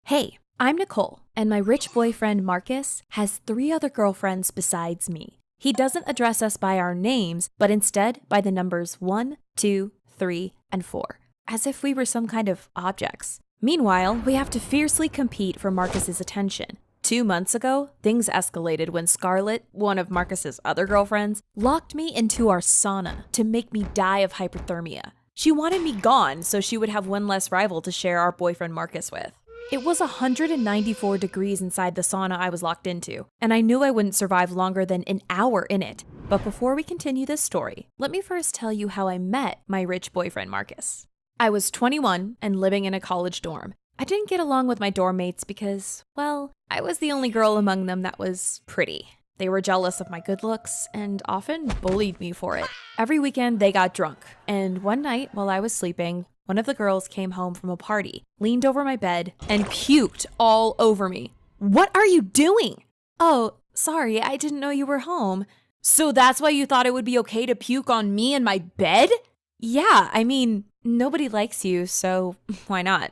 Hey, I'm Nicole, and my rich boyfriend Marcus has 3 other girlfriends besides me. He doesn't address us by our names, but instead by the numbers 1, 2, 3, and 4, as if we were some kind of objects. Meanwhile, we have to fiercely compete for Marcus's attention. 2 months ago, things escalated when Scarlet, one of Marcus's other girlfriends, locked me into our sauna to make me die of hypothermia. She wanted me gone so she would have one less rival to share our boyfriend Marcus with. It was 194 degrees inside the sauna I was locked into, and I knew I wouldn't survive longer than an hour in it. But before we continue this story, let me first tell you how I met my rich boyfriend Marcus. I was 21 and living in a college dorm. I didn't get along with my dorm mates because, well, I was the only girl among them that was pretty. They were jealous of my good looks and often bullied me for it. Every weekend they got drunk, and one night while I was sleeping, one of the girls came home from a party, leaned over my bed, and puked all over me. "What are you doing?" "Oh, sorry, I didn't know you were home." "So that's why you thought it would be okay to puke on me in my bed?" "Yeah, I mean, nobody likes you, so why not?"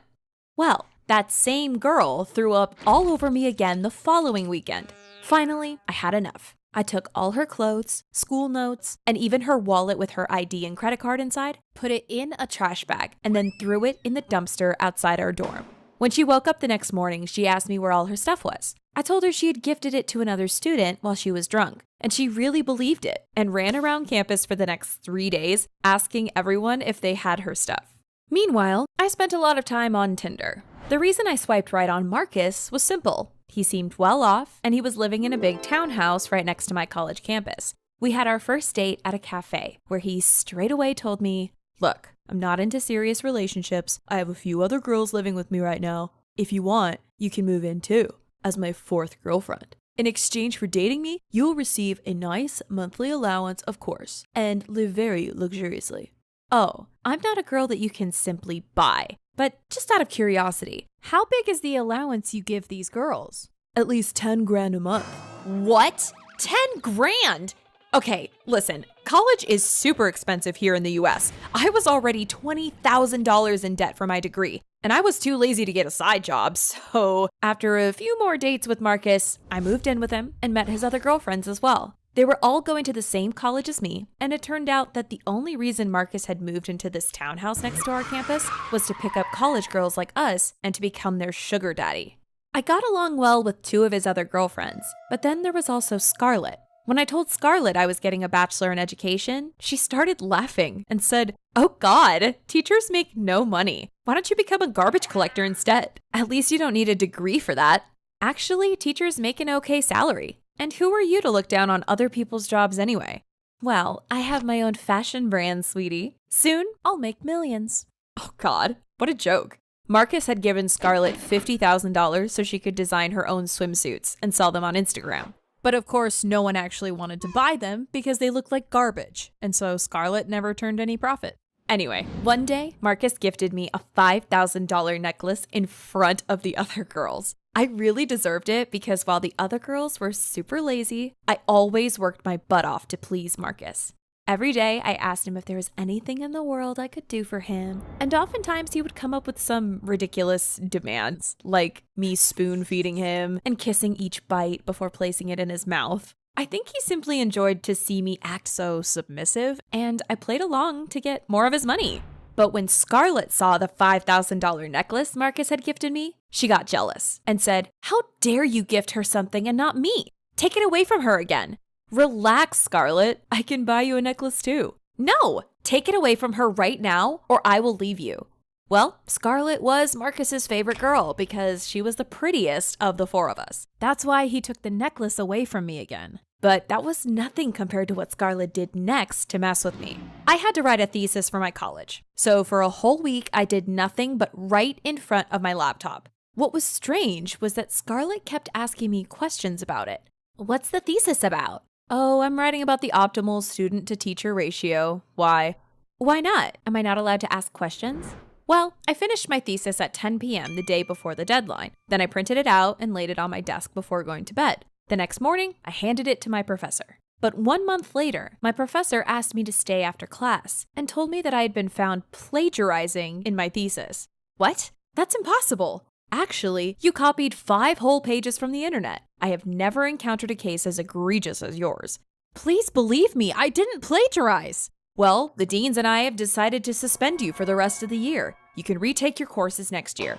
Well, that same girl threw up all over me again the following weekend. Finally, I had enough. I took all her clothes, school notes, and even her wallet with her ID and credit card inside, put it in a trash bag, and then threw it in the dumpster outside our dorm. When she woke up the next morning, she asked me where all her stuff was. I told her she had gifted it to another student while she was drunk, and she really believed it and ran around campus for the next 3 days asking everyone if they had her stuff. Meanwhile, I spent a lot of time on Tinder. The reason I swiped right on Marcus was simple. He seemed well off, and he was living in a big townhouse right next to my college campus. We had our first date at a cafe, where he straight away told me, "Look, I'm not into serious relationships. I have a few other girls living with me right now. If you want, you can move in too, as my 4th girlfriend. In exchange for dating me, you'll receive a nice monthly allowance, of course, and live very luxuriously." Oh, I'm not a girl that you can simply buy. But just out of curiosity, how big is the allowance you give these girls? "At least 10 grand a month." What? 10 grand? Okay, listen, college is super expensive here in the US. I was already $20,000 in debt for my degree, and I was too lazy to get a side job. So after a few more dates with Marcus, I moved in with him and met his other girlfriends as well. They were all going to the same college as me, and it turned out that the only reason Marcus had moved into this townhouse next to our campus was to pick up college girls like us and to become their sugar daddy. I got along well with 2 of his other girlfriends, but then there was also Scarlet. When I told Scarlet I was getting a bachelor in education, she started laughing and said, "Oh God, teachers make no money. Why don't you become a garbage collector instead? At least you don't need a degree for that." Actually, teachers make an okay salary. And who are you to look down on other people's jobs anyway? Well, I have my own fashion brand, sweetie. Soon, I'll make millions. Oh God, what a joke. Marcus had given Scarlet $50,000 so she could design her own swimsuits and sell them on Instagram. But of course, no one actually wanted to buy them because they looked like garbage, and so Scarlet never turned any profit. Anyway, one day, Marcus gifted me a $5,000 necklace in front of the other girls. I really deserved it because while the other girls were super lazy, I always worked my butt off to please Marcus. Every day, I asked him if there was anything in the world I could do for him, and oftentimes he would come up with some ridiculous demands, like me spoon-feeding him and kissing each bite before placing it in his mouth. I think he simply enjoyed to see me act so submissive, and I played along to get more of his money. But when Scarlet saw the $5,000 necklace Marcus had gifted me, she got jealous and said, "How dare you gift her something and not me? Take it away from her again." "Relax, Scarlet. I can buy you a necklace too." "No, take it away from her right now or I will leave you." Well, Scarlet was Marcus's favorite girl because she was the prettiest of the 4 of us. That's why he took the necklace away from me again. But that was nothing compared to what Scarlet did next to mess with me. I had to write a thesis for my college. So for a whole week, I did nothing but write in front of my laptop. What was strange was that Scarlet kept asking me questions about it. "What's the thesis about?" "Oh, I'm writing about the optimal student-to-teacher ratio." "Why?" "Why not? Am I not allowed to ask questions?" Well, I finished my thesis at 10 p.m. the day before the deadline. Then I printed it out and laid it on my desk before going to bed. The next morning, I handed it to my professor. But 1 month later, my professor asked me to stay after class and told me that I had been found plagiarizing in my thesis. What? That's impossible. Actually, you copied 5 whole pages from the internet. I have never encountered a case as egregious as yours. Please believe me, I didn't plagiarize. Well, the deans and I have decided to suspend you for the rest of the year. You can retake your courses next year.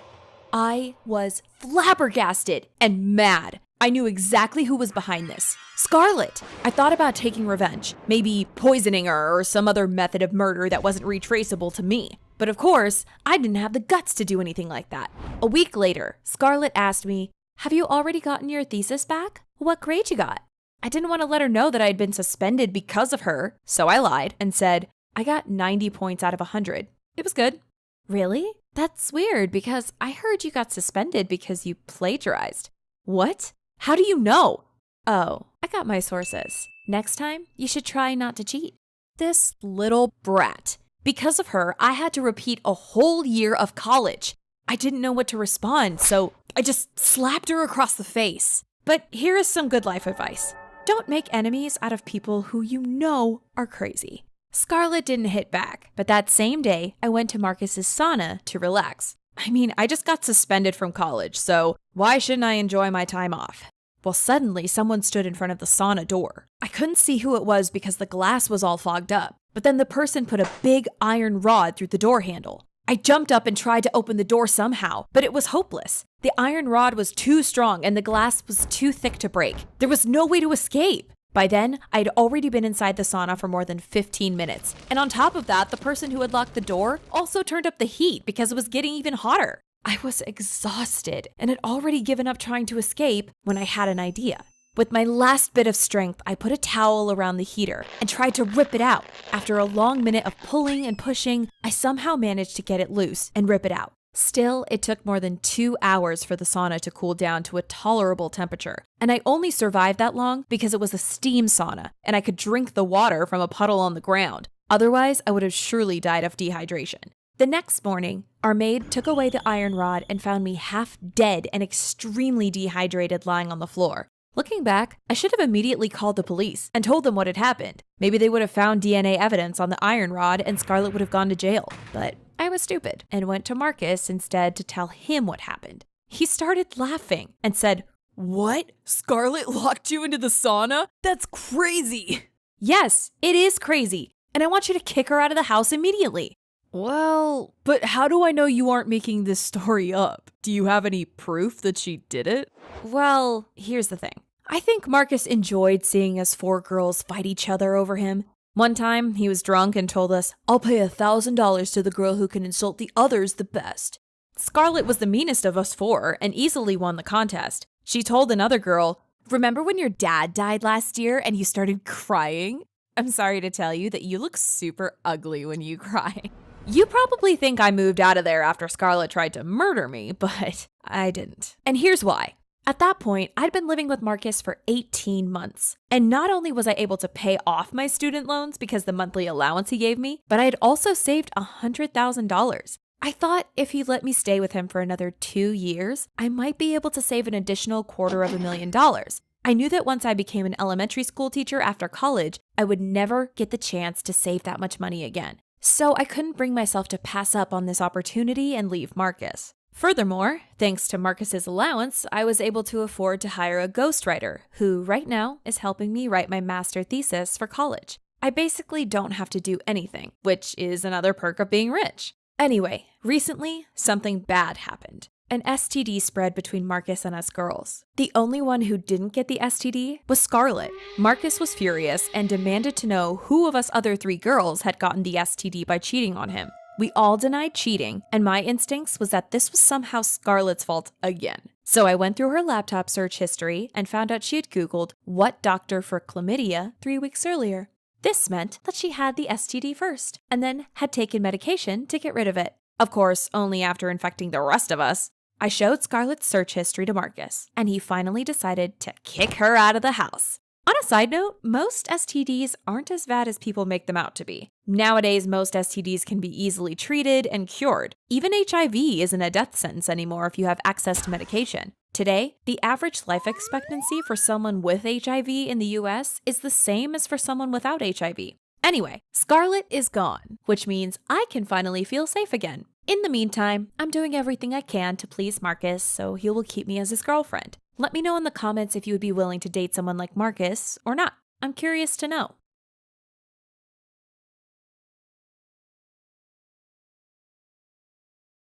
I was flabbergasted and mad. I knew exactly who was behind this. Scarlet! I thought about taking revenge, maybe poisoning her or some other method of murder that wasn't retraceable to me. But of course, I didn't have the guts to do anything like that. A week later, Scarlet asked me, "Have you already gotten your thesis back? What grade you got?" I didn't want to let her know that I had been suspended because of her, so I lied and said, "I got 90 points out of 100. It was good." Really? That's weird because I heard you got suspended because you plagiarized. What? How do you know? Oh, I got my sources. Next time, you should try not to cheat. This little brat. Because of her, I had to repeat a whole year of college. I didn't know what to respond, so I just slapped her across the face. But here is some good life advice. Don't make enemies out of people who you know are crazy. Scarlet didn't hit back, but that same day, I went to Marcus's sauna to relax. I mean, I just got suspended from college, so why shouldn't I enjoy my time off? Well, suddenly someone stood in front of the sauna door. I couldn't see who it was because the glass was all fogged up, but then the person put a big iron rod through the door handle. I jumped up and tried to open the door somehow, but it was hopeless. The iron rod was too strong and the glass was too thick to break. There was no way to escape. By then, I'd already been inside the sauna for more than 15 minutes. And on top of that, the person who had locked the door also turned up the heat because it was getting even hotter. I was exhausted and had already given up trying to escape when I had an idea. With my last bit of strength, I put a towel around the heater and tried to rip it out. After a long minute of pulling and pushing, I somehow managed to get it loose and rip it out. Still, it took more than 2 hours for the sauna to cool down to a tolerable temperature. And I only survived that long because it was a steam sauna and I could drink the water from a puddle on the ground. Otherwise, I would have surely died of dehydration. The next morning, our maid took away the iron rod and found me half dead and extremely dehydrated lying on the floor. Looking back, I should have immediately called the police and told them what had happened. Maybe they would have found DNA evidence on the iron rod and Scarlet would have gone to jail. But I was stupid and went to Marcus instead to tell him what happened. He started laughing and said, "What? Scarlet locked you into the sauna? That's crazy." Yes, it is crazy. And I want you to kick her out of the house immediately. Well, but how do I know you aren't making this story up? Do you have any proof that she did it? Well, here's the thing. I think Marcus enjoyed seeing us 4 girls fight each other over him. One time, he was drunk and told us, "I'll pay $1,000 to the girl who can insult the others the best." Scarlet was the meanest of us 4 and easily won the contest. She told another girl, "Remember when your dad died last year and you started crying? I'm sorry to tell you that you look super ugly when you cry." You probably think I moved out of there after Scarlet tried to murder me, but I didn't. And here's why. At that point, I'd been living with Marcus for 18 months. And not only was I able to pay off my student loans because the monthly allowance he gave me, but I had also saved $100,000. I thought if he let me stay with him for another 2 years, I might be able to save an additional $250,000. I knew that once I became an elementary school teacher after college, I would never get the chance to save that much money again. So I couldn't bring myself to pass up on this opportunity and leave Marcus. Furthermore, thanks to Marcus's allowance, I was able to afford to hire a ghostwriter who right now is helping me write my master thesis for college. I basically don't have to do anything, which is another perk of being rich. Anyway, recently, something bad happened. An STD spread between Marcus and us girls. The only one who didn't get the STD was Scarlet. Marcus was furious and demanded to know who of us other 3 girls had gotten the STD by cheating on him. We all denied cheating, and my instincts was that this was somehow Scarlet's fault again. So I went through her laptop search history and found out she had Googled "what doctor for chlamydia" 3 weeks earlier. This meant that she had the STD first, and then had taken medication to get rid of it. Of course, only after infecting the rest of us. I showed Scarlet's search history to Marcus, and he finally decided to kick her out of the house. On a side note, most STDs aren't as bad as people make them out to be. Nowadays, most STDs can be easily treated and cured. Even HIV isn't a death sentence anymore if you have access to medication. Today, the average life expectancy for someone with HIV in the US is the same as for someone without HIV. Anyway, Scarlet is gone, which means I can finally feel safe again. In the meantime, I'm doing everything I can to please Marcus so he will keep me as his girlfriend. Let me know in the comments if you would be willing to date someone like Marcus or not. I'm curious to know.